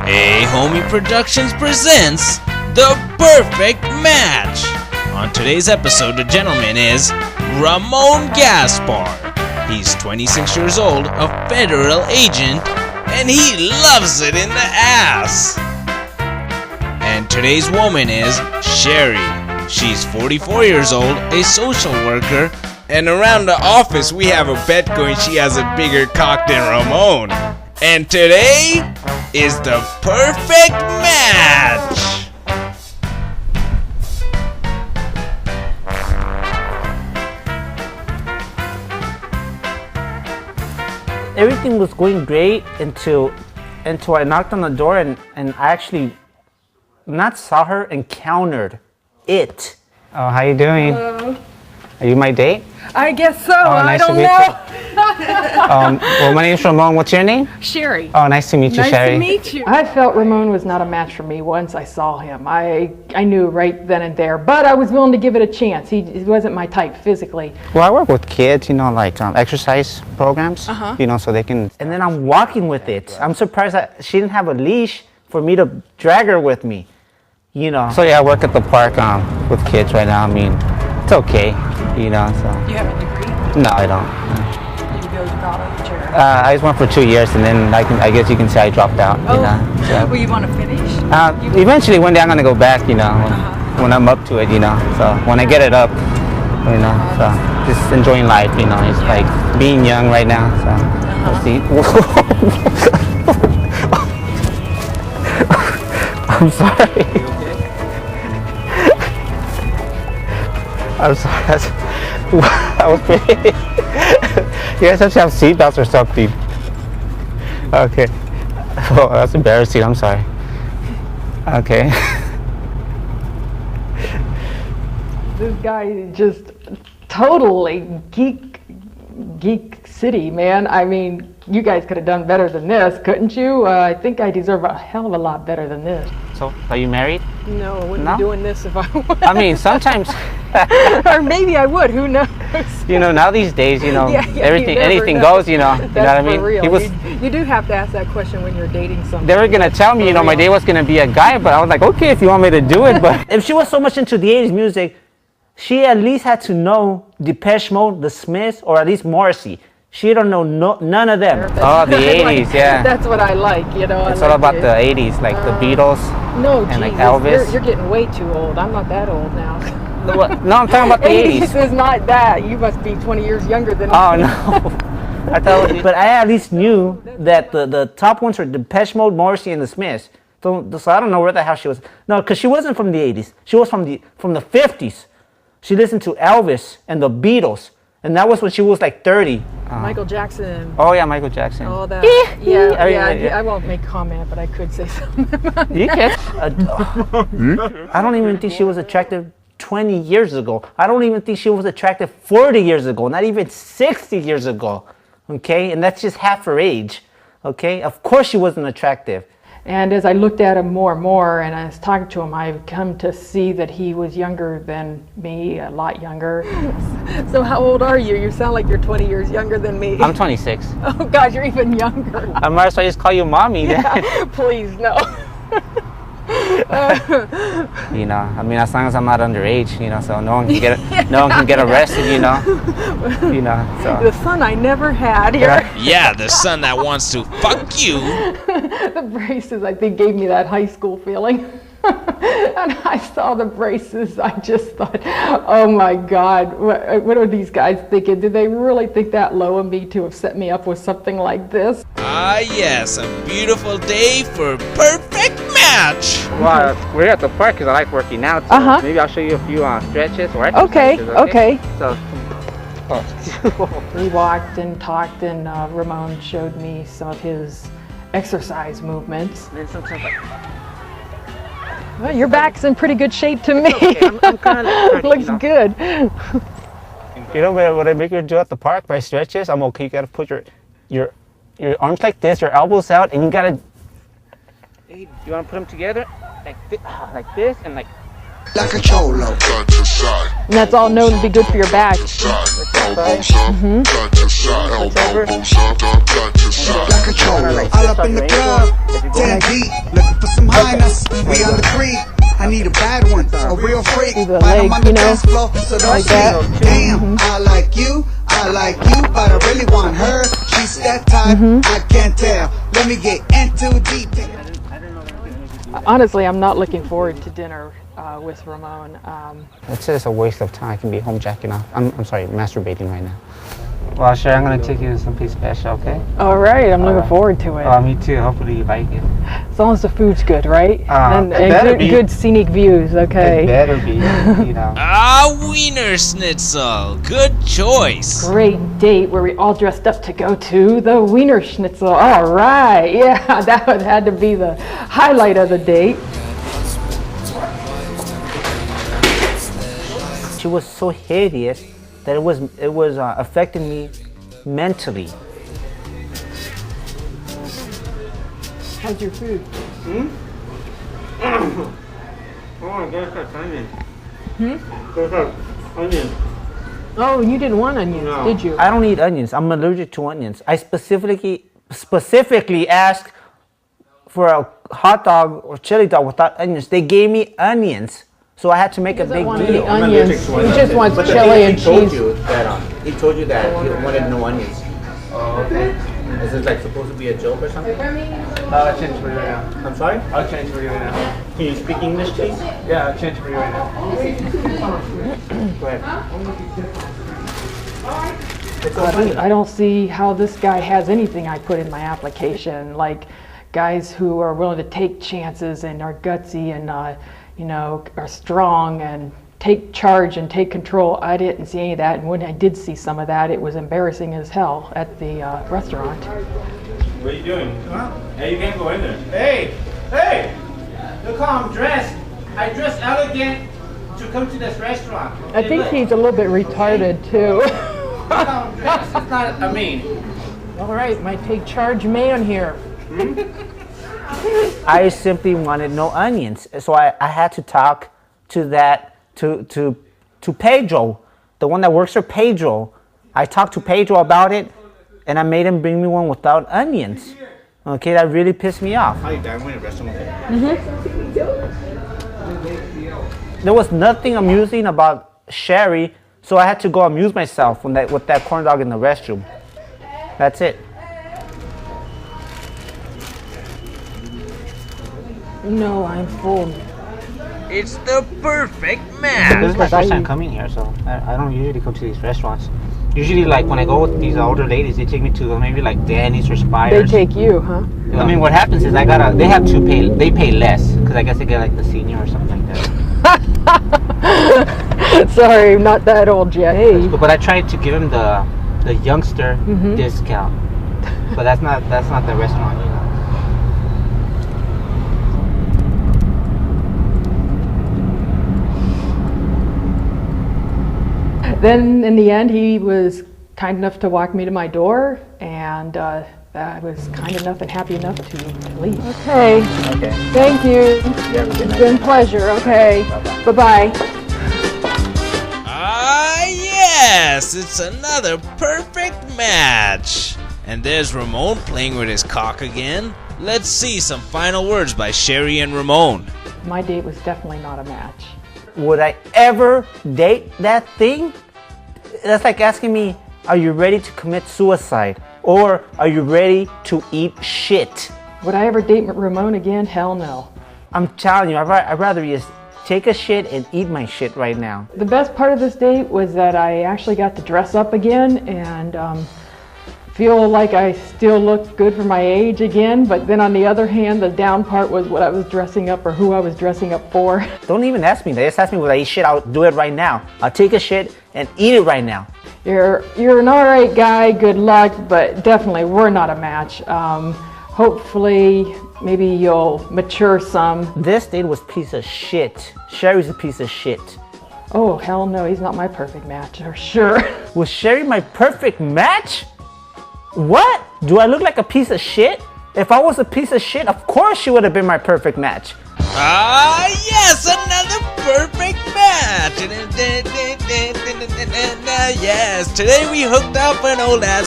A-Homie Productions presents The Perfect Match. On today's episode, the gentleman is Ramon Gaspar. He's 26 years old, a federal agent, and he loves it in the ass. And today's woman is Sherry. She's 44 years old, a social worker, and around the office we have a bet going she has a bigger cock than Ramon. And today is the perfect match. Everything was going great until I knocked on the door and I actually not saw her, encountered it. Oh, how you doing? Hello. Are you my date? I guess so. Nice I don't know. Well, my name's Ramon. What's your name? Sherry. Oh, nice to meet you, Nice Sherry. to meet you. I felt Ramon was not a match for me once I saw him. I knew right then and there, but I was willing to give it a chance. He wasn't my type physically. Well, I work with kids, like exercise programs, so they can. And then I'm walking with it. I'm surprised that she didn't have a leash for me to drag her with me, So yeah, I work at the park with kids right now. I mean, it's okay, so. You have a degree? No, I don't. You go to college or? I just went for 2 years, and then I guess you can say I dropped out. Oh, well, you want to finish? Eventually, one day I'm gonna go back. When I'm up to it. So when I get it up, so just enjoying life. It's like being young right now. So let's see. I'm sorry. I'm sorry. That was pretty. You guys have to have seatbelts or something. Okay. Oh, that's embarrassing. I'm sorry. Okay. This guy is just totally geek city, man. I mean, you guys could have done better than this, couldn't you? I think I deserve a hell of a lot better than this. So, are you married? No, I wouldn't be doing this if I was. I mean, sometimes. Or maybe I would, who knows? Now these days, anything know. goes, you know what I mean? For real. You do have to ask that question when you're dating someone. They were going to tell me, my date was going to be a guy, but I was like, okay, if you want me to do it, but. If she was so much into the 80s music, she at least had to know Depeche Mode, The Smiths, or at least Morrissey. She don't know none of them. Oh, the 80s, yeah. That's what I like, It's all about the 80s, like the Beatles. No, and Jesus, like Elvis. You're getting way too old. I'm not that old now. No, I'm talking about the 80s. 80s is not that. You must be 20 years younger than me. Oh, no. I thought, but I at least knew that the top ones were Depeche Mode, Morrissey, and the Smiths. So I don't know where the hell she was. No, because she wasn't from the 80s. She was from the 50s. She listened to Elvis and the Beatles. And that was when she was like 30. Michael Jackson. Oh, yeah, Michael Jackson. All that. Yeah, I won't make comment, but I could say something about you can. I don't even think she was attractive 20 years ago. I don't even think she was attractive 40 years ago, not even 60 years ago. Okay? And that's just half her age. Okay? Of course she wasn't attractive. And as I looked at him more and more, and I was talking to him, I've come to see that he was younger than me, a lot younger. So how old are you? You sound like you're 20 years younger than me. I'm 26. Oh God, you're even younger. I might as well just call you mommy then. Yeah, please, no. I mean, as long as I'm not underage, so no one can get arrested, so. The son I never had here. Yeah, the son that wants to fuck you. The braces, I think, gave me that high school feeling. And I saw the braces, I just thought, oh my God, what are these guys thinking? Did they really think that low of me to have set me up with something like this? Ah, yes, a beautiful day for perfect match. Well, we're at the park because I like working out. So maybe I'll show you a few stretches or exercises. Okay. So, we walked and talked, and Ramon showed me some of his exercise movements. And then sometimes well, your back's in pretty good shape to me. Okay. I'm kind of looks good. What I make you do at the park by stretches, I'm okay. You gotta put your arms like this, your elbows out, and you gotta. You wanna put them together like this, and like. Like a cholo. And that's all known to be good for your back. Like a cholo. All up in the club, 10 deep. do the Find 'em leg, on the you know, dance floor, so don't like say, that. damn, I like you, but I really want her. She's that type, I can't tell. Let me get into deep. Honestly, I'm not looking forward to dinner with Ramon. It's just a waste of time. I can be home jacking off. I'm sorry, masturbating right now. Well, sure, I'm gonna take you to someplace special, okay? All right, I'm looking forward to it. Me too. Hopefully you like it. As long as the food's good, right? And it better be. good scenic views, It okay? better be, you know. Wiener Schnitzel. Good choice. Great date where we all dressed up to go to the Wiener Schnitzel. All right, yeah, that would had to be the highlight of the date. She was so hideous that it was affecting me mentally. How's your food? Oh my gosh, that's onion. There's onion. Oh, you didn't want onions, No. did you? I don't eat onions. I'm allergic to onions. I specifically asked for a hot dog or chili dog without onions. They gave me onions, so I had to make a big want deal. any onions. He just wants chili and cheese. He told you that he wanted no onions. Oh, okay. Is this like supposed to be a joke or something? I'll change for you right now. I'm sorry? I'll change for you right now. Can you speak English, please? Yeah, I'll change for you right now. Go ahead. I don't see how this guy has anything I put in my application, like guys who are willing to take chances and are gutsy and you know, are strong and take charge and take control. I didn't see any of that, and when I did see some of that, it was embarrassing as hell at the restaurant. What are you doing? Hey, you can't go in there. Hey! Look how I'm dressed. I dress elegant to come to this restaurant. I think he's a little bit retarded too. Look how I'm dressed. It's not, All right, my take charge man here. I simply wanted no onions, so I had to talk to Pedro, the one that works for Pedro. I talked to Pedro about it, and I made him bring me one without onions. Okay, that really pissed me off. There was nothing amusing about Sherry, so I had to go amuse myself with that corn dog in the restroom. That's it. No, I'm full. It's the perfect This match. is my first time coming here, so I don't usually go to these restaurants. Usually, like, when I go with these older ladies, they take me to maybe like Denny's or They Spires. take you, huh? I mean, what happens is they pay less, because I guess they get like the senior or something like that. Sorry, not that old yet. Hey. But I tried to give him the youngster discount, but that's not the restaurant, you know. Then in the end, he was kind enough to walk me to my door, and I was kind enough and happy enough to leave. Okay. Okay. Thank you. It's been a pleasure. Okay. Bye-bye. Yes, it's another perfect match. And there's Ramon playing with his cock again. Let's see some final words by Sherry and Ramon. My date was definitely not a match. Would I ever date that thing? That's like asking me, are you ready to commit suicide? Or are you ready to eat shit? Would I ever date Ramon again? Hell no. I'm telling you, I'd rather just take a shit and eat my shit right now. The best part of this date was that I actually got to dress up again and feel like I still looked good for my age again, but then on the other hand, the down part was what I was dressing up or who I was dressing up for. Don't even ask me that. Just ask me would I eat shit. I'll do it right now. I'll take a shit and eat it right now. You're an alright guy, good luck, but definitely we're not a match. Hopefully, maybe you'll mature some. This date was a piece of shit. Sherry's a piece of shit. Oh, hell no, he's not my perfect match, for sure. Was Sherry my perfect match? What? Do I look like a piece of shit? If I was a piece of shit, of course she would have been my perfect match. Yes, another perfect match. Yes, today we hooked up an old ass